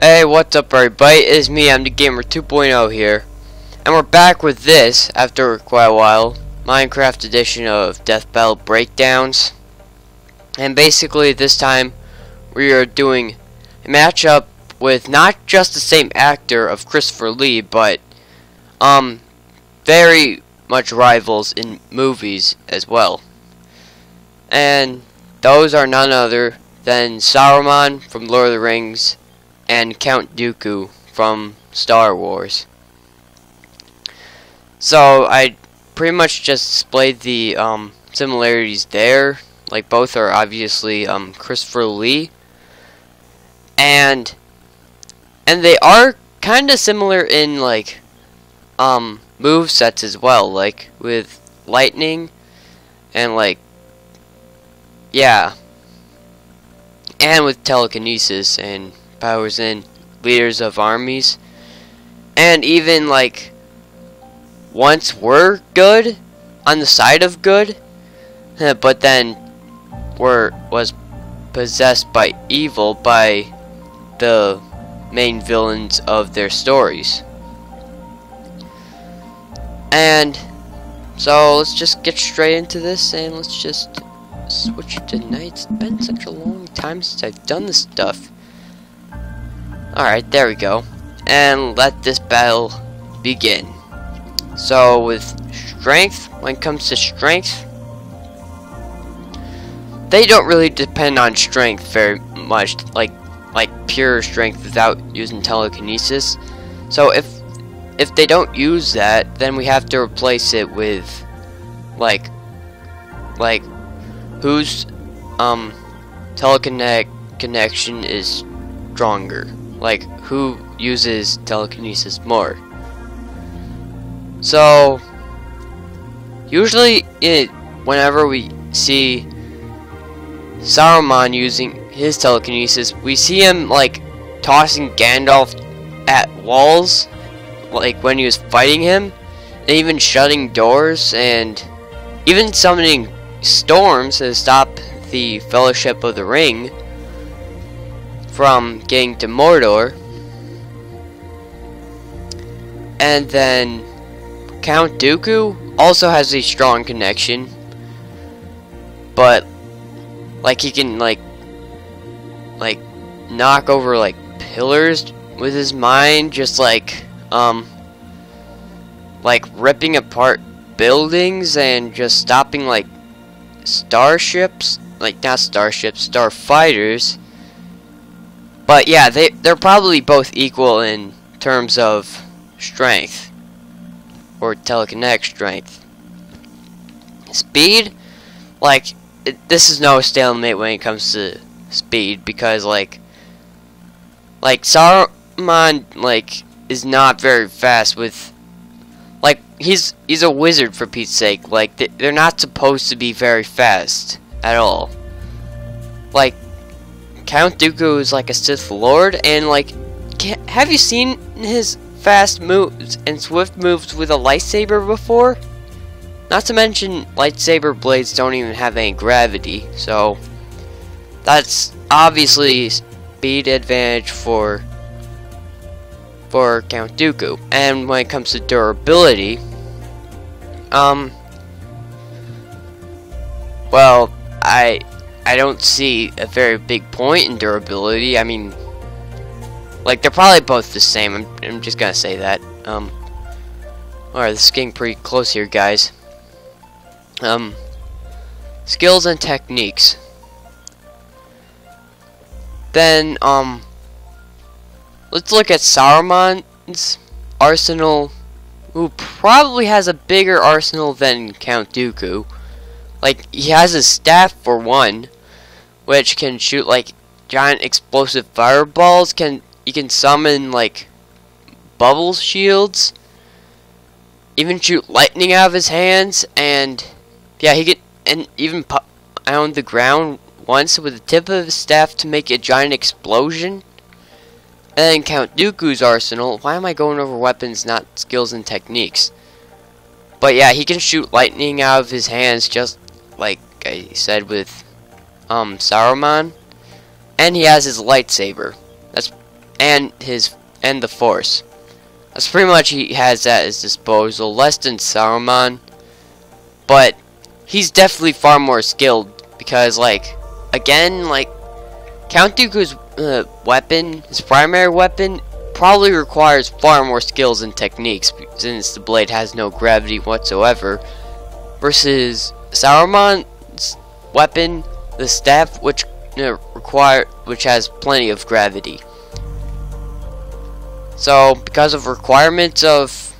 Hey, what's up everybody? It is me, I'm the Gamer 2.0 here. And we're back with this, after quite a while, Minecraft edition of Death Battle Breakdowns. And basically this time, we are doing a matchup with not just the same actor of Christopher Lee, but very much rivals in movies as well. And those are none other than Saruman from Lord of the Rings and Count Dooku from Star Wars. So I pretty much just displayed the similarities there. Like, both are obviously Christopher Lee, and they are kind of similar in like move sets as well, like with lightning and like and with telekinesis and powers in leaders of armies, and even like once were good on the side of good, but then was possessed by evil by the main villains of their stories. And so let's just get straight into this, and let's just switch to night. It's been such a long time since I've done this stuff. Alright, there we go. And let this battle begin. So with strength, when it comes to strength, they don't really depend on strength very much, like pure strength without using telekinesis. So if they don't use that, then we have to replace it with like whose connection is stronger. Like, who uses telekinesis more? So, usually, whenever we see Saruman using his telekinesis, we see him, like, tossing Gandalf at walls, like, when he was fighting him, and even shutting doors, and even summoning storms to stop the Fellowship of the Ring from getting to Mordor. And then Count Dooku also has a strong connection, but like he can like knock over like pillars with his mind, just like ripping apart buildings and just stopping like starships, like not starships, starfighters. But yeah, they're probably both equal in terms of strength, or telekinetic strength. Speed, like, this is no stalemate when it comes to speed, because like Saruman is not very fast with, like, he's a wizard for Pete's sake. Like, they're not supposed to be very fast at all. Like, Count Dooku is like a Sith Lord, and like, have you seen his fast moves and swift moves with a lightsaber before? Not to mention, lightsaber blades don't even have any gravity, so that's obviously speed advantage for Count Dooku. And when it comes to durability, well, I don't see a very big point in durability. I mean, like, they're probably both the same. I'm just gonna say that. Alright, this is getting pretty close here, guys. Skills and techniques. Then, let's look at Saruman's arsenal, who probably has a bigger arsenal than Count Dooku. Like, he has his staff for one, which can shoot like giant explosive fireballs. You can summon like bubble shields, even shoot lightning out of his hands, and yeah, he can even pound the ground once with the tip of his staff to make a giant explosion. And then Count Dooku's arsenal. Why am I going over weapons, not skills and techniques? But yeah, he can shoot lightning out of his hands, just like I said with Saruman, and he has his lightsaber. That's and the Force. That's pretty much he has at his disposal. Less than Saruman, but he's definitely far more skilled because, like, again, like Count Dooku's weapon, his primary weapon, probably requires far more skills and techniques since the blade has no gravity whatsoever, versus Saruman's weapon, the staff, which has plenty of gravity. So, because of requirements of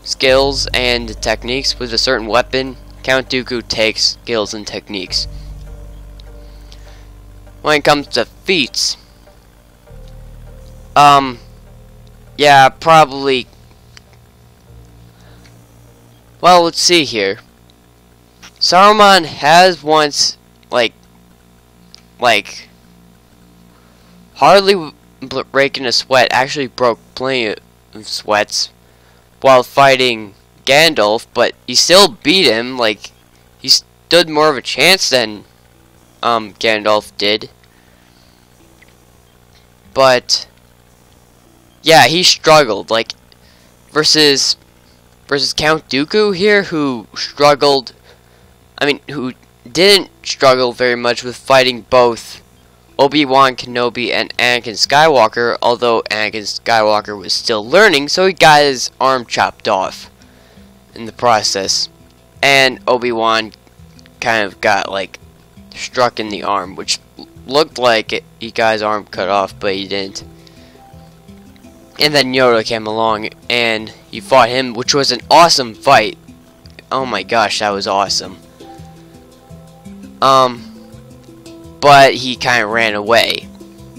skills and techniques with a certain weapon, Count Dooku takes skills and techniques. When it comes to feats, yeah, probably. Well, let's see here. Saruman has once, like hardly breaking a sweat, actually broke plenty of sweats while fighting Gandalf, but he still beat him. Like, he stood more of a chance than Gandalf did. But yeah, he struggled, like, versus Count Dooku here, who struggled, who didn't struggle very much with fighting both Obi-Wan Kenobi and Anakin Skywalker, although Anakin Skywalker was still learning, so he got his arm chopped off in the process. And Obi-Wan kind of got, like, struck in the arm, which looked like he got his arm cut off, but he didn't. And then Yoda came along and he fought him, which was an awesome fight. Oh my gosh, that was awesome. But he kind of ran away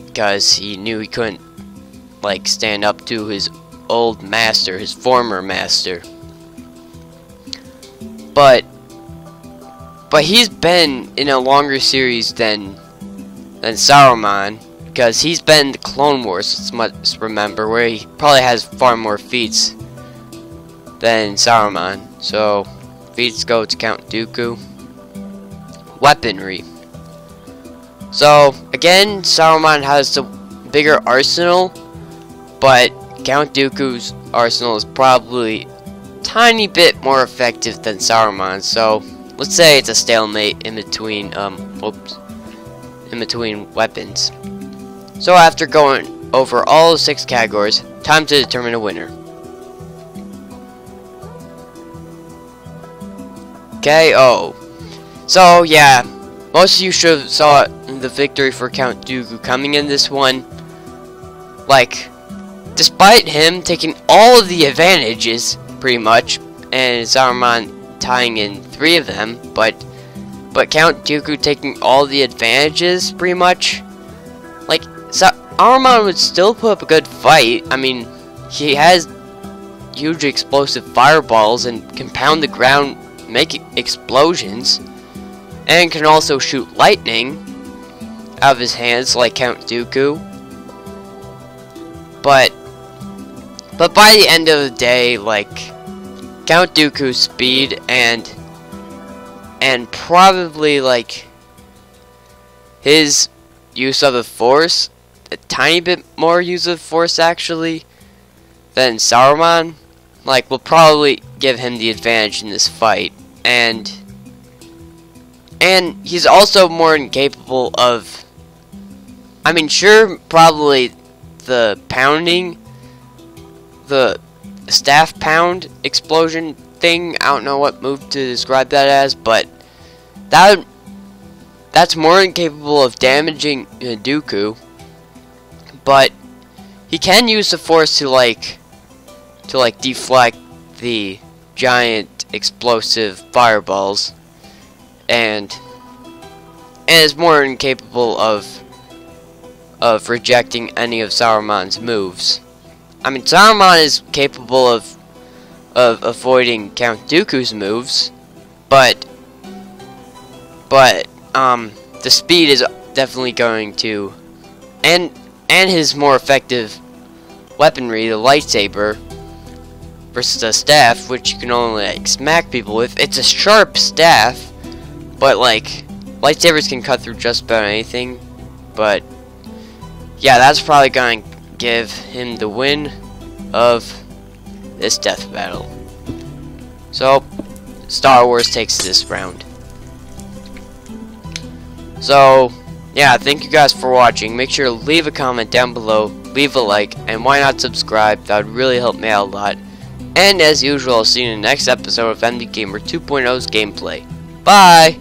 because he knew he couldn't, like, stand up to his old master, his former master. But he's been in a longer series than Saruman, because he's been in the Clone Wars, let's remember, where he probably has far more feats than Saruman. So feats go to Count Dooku. Weaponry. So again, Saruman has the bigger arsenal, but Count Dooku's arsenal is probably a tiny bit more effective than Saruman. So let's say it's a stalemate in between weapons. So after going over all 6 categories, time to determine a winner. KO. So yeah, most of you should have saw the victory for Count Dooku coming in this one. Like, despite him taking all of the advantages, pretty much, and Saruman tying in 3 of them, but Count Dooku taking all the advantages, pretty much, like, Saruman would still put up a good fight. I mean, he has huge explosive fireballs and can pound the ground, make explosions, and can also shoot lightning out of his hands like Count Dooku. But by the end of the day, like, Count Dooku's speed and probably, like, his use of the Force, a tiny bit more use of the Force actually than Saruman, like, will probably give him the advantage in this fight. And he's also more incapable of, I mean, sure, probably the pounding, the staff pound explosion thing, I don't know what move to describe that as, but that's more incapable of damaging Dooku. But he can use the Force to deflect the giant explosive fireballs, and is more incapable of rejecting any of Saruman's moves. I mean, Saruman is capable of avoiding Count Dooku's moves, but the speed is definitely going to, and his more effective weaponry, the lightsaber, versus a staff, which you can only, like, smack people with. It's a sharp staff, but, like, lightsabers can cut through just about anything. But yeah, that's probably going to give him the win of this death battle. So, Star Wars takes this round. So, yeah, thank you guys for watching. Make sure to leave a comment down below, leave a like, and why not subscribe? That would really help me out a lot. And as usual, I'll see you in the next episode of MD Gamer 2.0's gameplay. Bye!